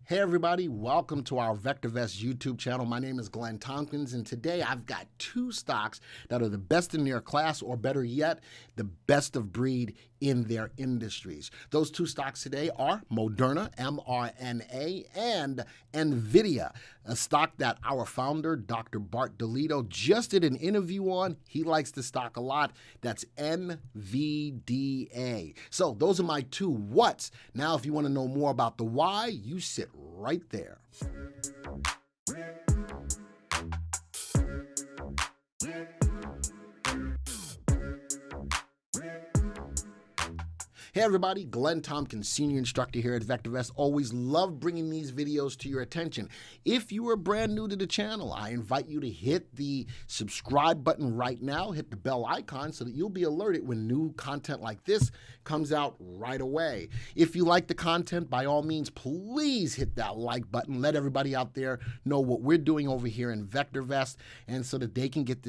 Hey everybody, welcome to our VectorVest YouTube channel. My name is Glenn Tompkins, and today I've got two stocks that are the best in their class, or better yet, the best of breed in their industries. Those two stocks today are Moderna, MRNA, and Nvidia, a stock that our founder, Dr. Bart DeLito, just did an interview on. He likes the stock a lot. That's NVDA. So those are my two whats. Now, if you want to know more about the why, you sit right there. Hey everybody, Glenn Tompkins, Senior Instructor here at VectorVest. Always love bringing these videos to your attention. If you are brand new to the channel, I invite you to hit the subscribe button right now, hit the bell icon so that you'll be alerted when new content like this comes out right away. If you like the content, by all means, please hit that like button. Let everybody out there know what we're doing over here in VectorVest, and so that they can get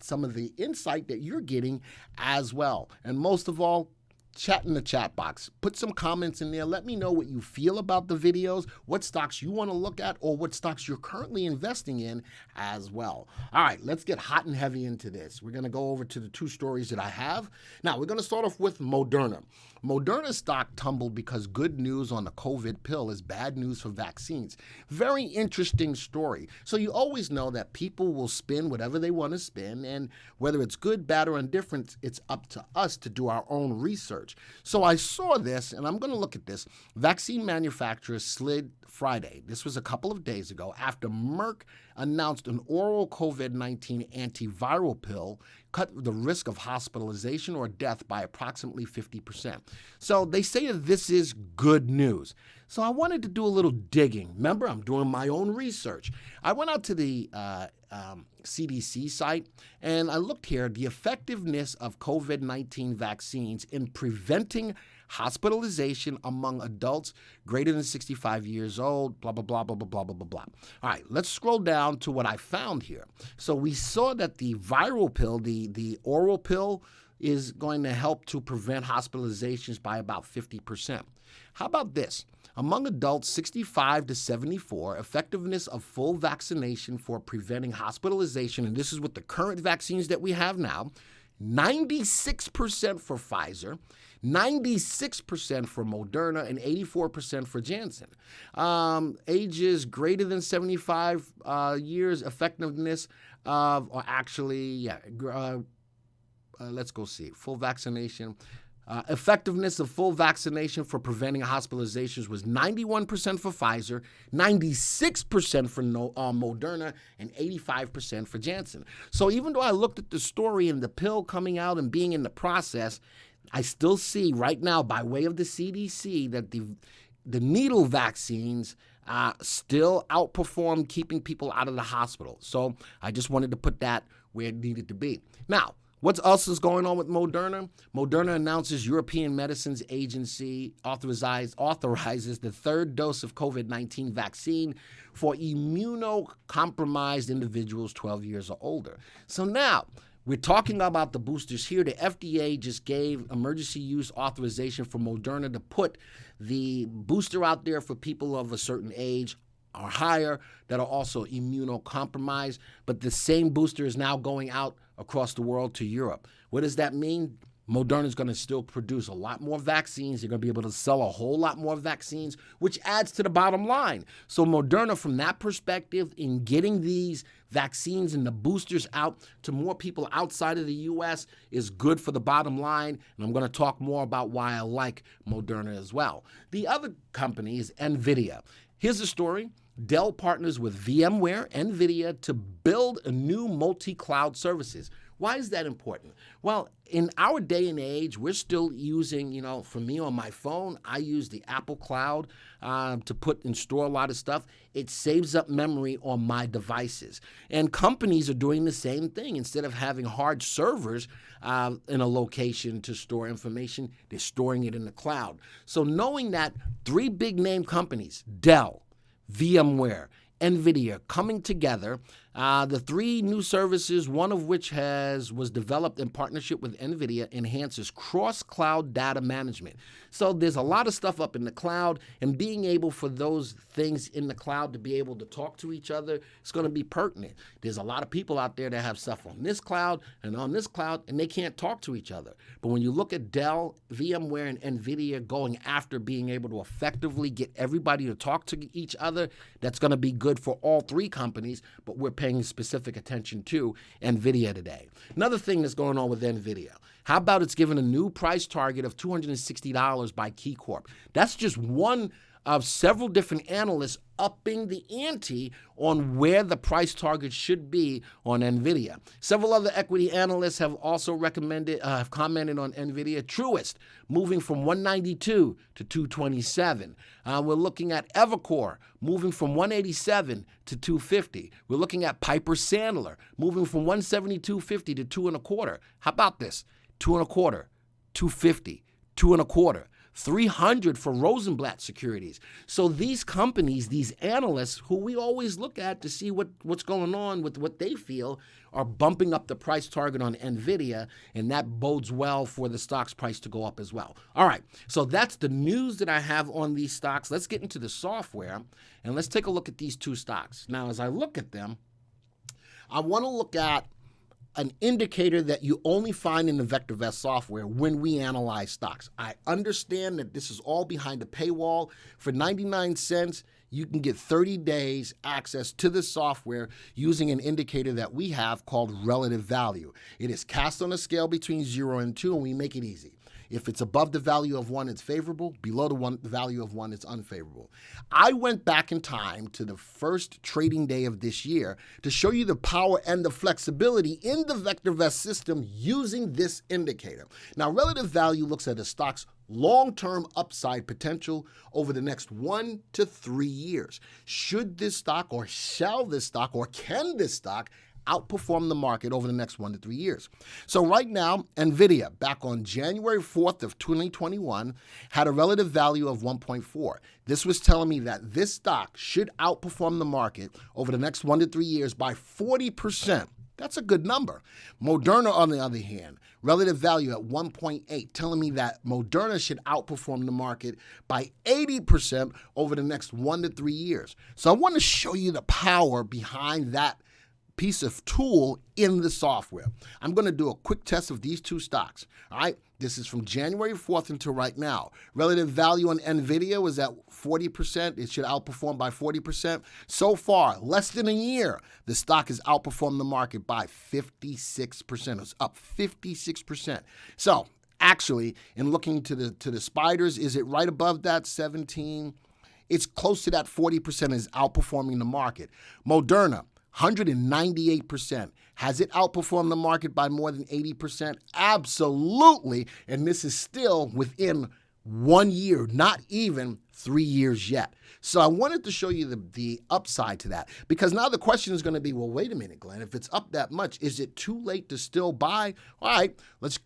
some of the insight that you're getting as well. And most of all, chat in the chat box. Put some comments in there. Let me know what you feel about the videos, what stocks you want to look at, or what stocks you're currently investing in as well. All right, let's get hot and heavy into this. We're going to go over to the two stories that I have. Now, we're going to start off with Moderna. Moderna stock tumbled because good news on the COVID pill is bad news for vaccines. Very interesting story. So you always know that people will spin whatever they want to spin, and whether it's good, bad, or indifferent, it's up to us to do our own research. So I saw this, and I'm going to look at this. Vaccine manufacturers slid Friday. This was a couple of days ago after Merck announced an oral COVID-19 antiviral pill cut the risk of hospitalization or death by approximately 50%. So they say that this is good news. So I wanted to do a little digging. Remember, I'm doing my own research. I went out to the CDC site, and I looked here, the effectiveness of COVID-19 vaccines in preventing hospitalization among adults greater than 65 years old, blah, blah, blah, blah, blah, blah, blah, blah, blah. All right, let's scroll down to what I found here. So we saw that the viral pill, the oral pill, is going to help to prevent hospitalizations by about 50%. How about this? Among adults 65 to 74, effectiveness of full vaccination for preventing hospitalization, and this is with the current vaccines that we have now, 96% for Pfizer, 96% for Moderna, and 84% for Janssen. Ages greater than 75 years, effectiveness of, or actually, let's go see, full vaccination. Effectiveness of full vaccination for preventing hospitalizations was 91% for Pfizer, 96% for Moderna, and 85% for Janssen. So even though I looked at the story and the pill coming out and being in the process, I still see right now, by way of the CDC, that the needle vaccines still outperform keeping people out of the hospital. So I just wanted to put that where it needed to be. Now, what else is going on with Moderna? Moderna announces European Medicines Agency authorizes the third dose of COVID-19 vaccine for immunocompromised individuals 12 years or older. So now, we're talking about the boosters here. The FDA just gave emergency use authorization for Moderna to put the booster out there for people of a certain age or higher that are also immunocompromised, but the same booster is now going out across the world to Europe. What does that mean? Moderna is going to still produce a lot more vaccines. They're going to be able to sell a whole lot more vaccines, which adds to the bottom line. So Moderna, from that perspective, in getting these vaccines and the boosters out to more people outside of the U.S. is good for the bottom line, and I'm going to talk more about why I like Moderna as well. The other company is Nvidia. Here's the story. Dell partners with VMware, Nvidia, to build a new multi-cloud services. Why is that important? Well, in our day and age, we're still using, for me on my phone, I use the Apple Cloud to put and store a lot of stuff. It saves up memory on my devices. And companies are doing the same thing. Instead of having hard servers in a location to store information, they're storing it in the cloud. So knowing that three big name companies, Dell, VMware, Nvidia, coming together The 3 new services, one of which was developed in partnership with Nvidia, enhances cross-cloud data management. So there's a lot of stuff up in the cloud, and being able for those things in the cloud to be able to talk to each other is going to be pertinent. There's a lot of people out there that have stuff on this cloud and on this cloud, and they can't talk to each other. But when you look at Dell, VMware, and Nvidia going after being able to effectively get everybody to talk to each other, that's going to be good for all 3 companies, but we're paying specific attention to Nvidia today. Another thing that's going on with Nvidia, how about it's given a new price target of $260 by KeyCorp? That's just one of several different analysts upping the ante on where the price target should be on Nvidia. Several other equity analysts have also commented on Nvidia. Truist moving from 192 to 227. We're looking at Evercore moving from 187 to 250. We're looking at Piper Sandler moving from 172.50 to 2.25. How about this? 2.25, 250, 2.25. 300 for Rosenblatt Securities. So these companies, these analysts who we always look at to see what's going on with what they feel, are bumping up the price target on Nvidia, and that bodes well for the stock's price to go up as well. All right, so that's the news that I have on these stocks. Let's get into the software, and let's take a look at these 2 stocks. Now, as I look at them, I want to look at an indicator that you only find in the VectorVest software when we analyze stocks. I understand that this is all behind a paywall. For 99 cents, you can get 30 days access to the software using an indicator that we have called relative value. It is cast on a scale between 0 and 2, and we make it easy. If it's above the value of 1, it's favorable. Below the value of 1, it's unfavorable. I went back in time to the first trading day of this year to show you the power and the flexibility in the VectorVest system using this indicator. Now, relative value looks at a stock's long-term upside potential over the next 1 to 3 years. Should this stock, or shall this stock, or can this stock outperform the market over the next 1 to 3 years? So right now, Nvidia, back on January 4th of 2021, had a relative value of 1.4. This was telling me that this stock should outperform the market over the next 1 to 3 years by 40%. That's a good number. Moderna, on the other hand, relative value at 1.8, telling me that Moderna should outperform the market by 80% over the next 1 to 3 years. So I want to show you the power behind that piece of tool in the software. I'm going to do a quick test of these 2 stocks. All right, this is from January 4th until right now. Relative value on Nvidia was at 40%. It should outperform by 40%. So far, less than a year, the stock has outperformed the market by 56%. It's up 56%. So actually, in looking to the spiders, is it right above that 17? It's close to that 40% is outperforming the market. Moderna, 198%. Has it outperformed the market by more than 80%? Absolutely. And this is still within 1 year, not even 3 years yet. So I wanted to show you the upside to that, because now the question is going to be, well, wait a minute, Glenn, if it's up that much, is it too late to still buy? All right, let's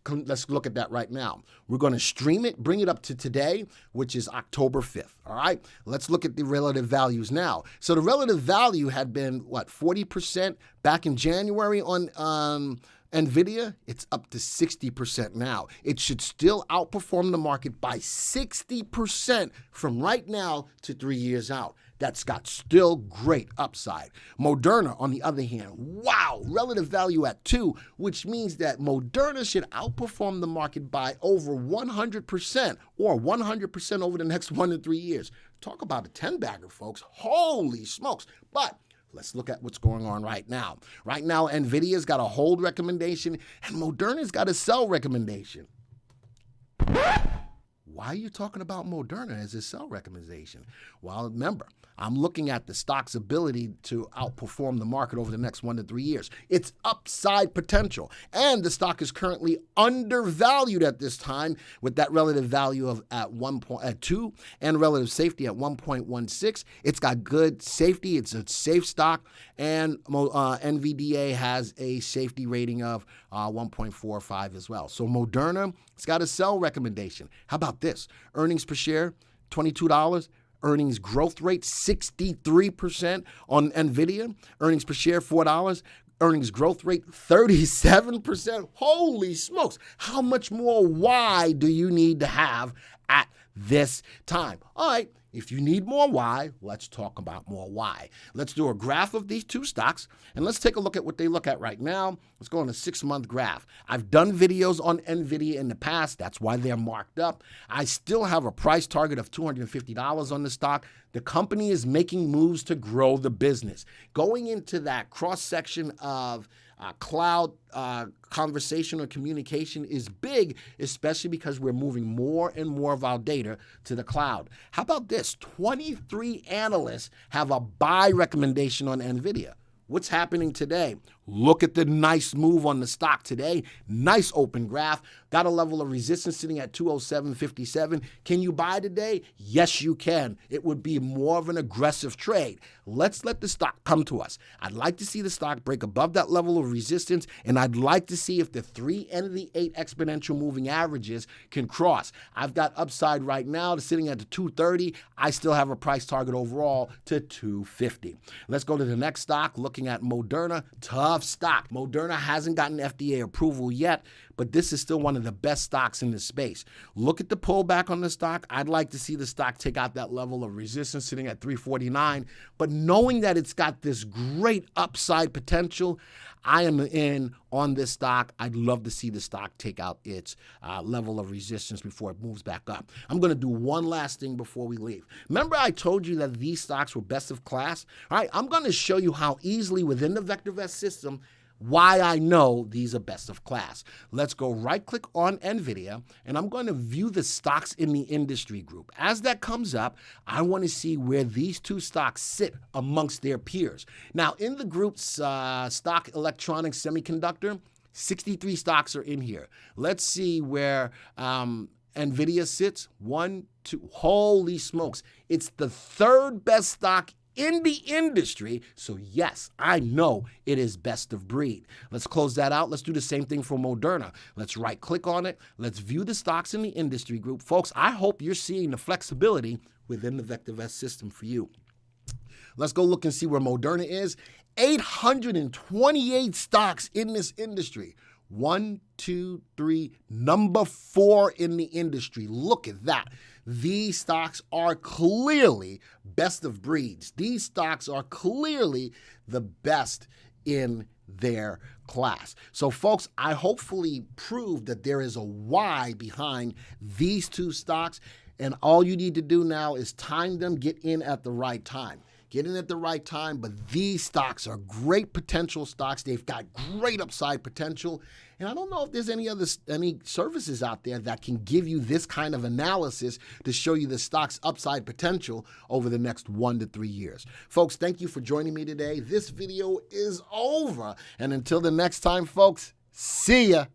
look at that right now. We're going to stream it, bring it up to today, which is October 5th. All right, let's look at the relative values now. So the relative value had been, 40% back in January on Nvidia. It's up to 60% now. It should still outperform the market by 60% from right now to 3 years out. That's got still great upside. Moderna, on the other hand, wow, relative value at 2, which means that Moderna should outperform the market by over 100%, or 100% over the next 1 to 3 years. Talk about a 10-bagger, folks. Holy smokes. But let's look at what's going on right now. Right now, Nvidia's got a hold recommendation, and Moderna's got a sell recommendation. Why are you talking about Moderna as a sell recommendation? Well, remember, I'm looking at the stock's ability to outperform the market over the next 1 to 3 years. It's upside potential, and the stock is currently undervalued at this time with that relative value of at 2 and relative safety at 1.16. It's got good safety. It's a safe stock, and NVDA has a safety rating of 1.45 as well. So Moderna, it's got a sell recommendation. How about this? Earnings per share, $22. earnings growth rate, 63% on Nvidia. Earnings per share, $4. Earnings growth rate, 37%. Holy smokes. How much more why do you need to have at this time? All right. If you need more why, let's talk about more why. Let's do a graph of these two stocks, and let's take a look at what they look at right now. Let's go on a 6-month graph. I've done videos on Nvidia in the past. That's why they're marked up. I still have a price target of $250 on the stock. The company is making moves to grow the business. Going into that cross-section of cloud conversational communication is big, especially because we're moving more and more of our data to the cloud. How about this? 23 analysts have a buy recommendation on Nvidia. What's happening today? Look at the nice move on the stock today. Nice open graph. Got a level of resistance sitting at 207.57. Can you buy today? Yes, you can. It would be more of an aggressive trade. Let's let the stock come to us. I'd like to see the stock break above that level of resistance, and I'd like to see if the 3 and the 8 exponential moving averages can cross. I've got upside right now sitting at the 230. I still have a price target overall to 250. Let's go to the next stock, looking at Moderna. Tough stock. Moderna hasn't gotten FDA approval yet, but this is still one of the best stocks in this space. Look at the pullback on the stock. I'd like to see the stock take out that level of resistance sitting at 349, but knowing that it's got this great upside potential, I am in on this stock. I'd love to see the stock take out its level of resistance before it moves back up. I'm going to do one last thing before we leave. Remember I told you that these stocks were best of class? All right, I'm going to show you how easily within the VectorVest system why I know these are best of class. Let's go right-click on Nvidia, and I'm going to view the stocks in the industry group. As that comes up, I want to see where these two stocks sit amongst their peers. Now, in the group's stock electronics semiconductor, 63 stocks are in here. Let's see where Nvidia sits. 1, 2, holy smokes. It's the third best stock in the industry, so yes, I know it is best of breed. Let's close that out. Let's do the same thing for Moderna. Let's right-click on it. Let's view the stocks in the industry group. Folks, I hope you're seeing the flexibility within the VectorVest system for you. Let's go look and see where Moderna is. 828 stocks in this industry. 1, 2, 3, number 4 in the industry. Look at that. These stocks are clearly best of breeds. These stocks are clearly the best in their class. So folks, I hopefully proved that there is a why behind these two stocks, and all you need to do now is time them, get in at the right time. Get in at the right time, but these stocks are great potential stocks. They've got great upside potential. And I don't know if there's any services out there that can give you this kind of analysis to show you the stock's upside potential over the next 1 to 3 years. Folks, thank you for joining me today. This video is over. And until the next time, folks, see ya.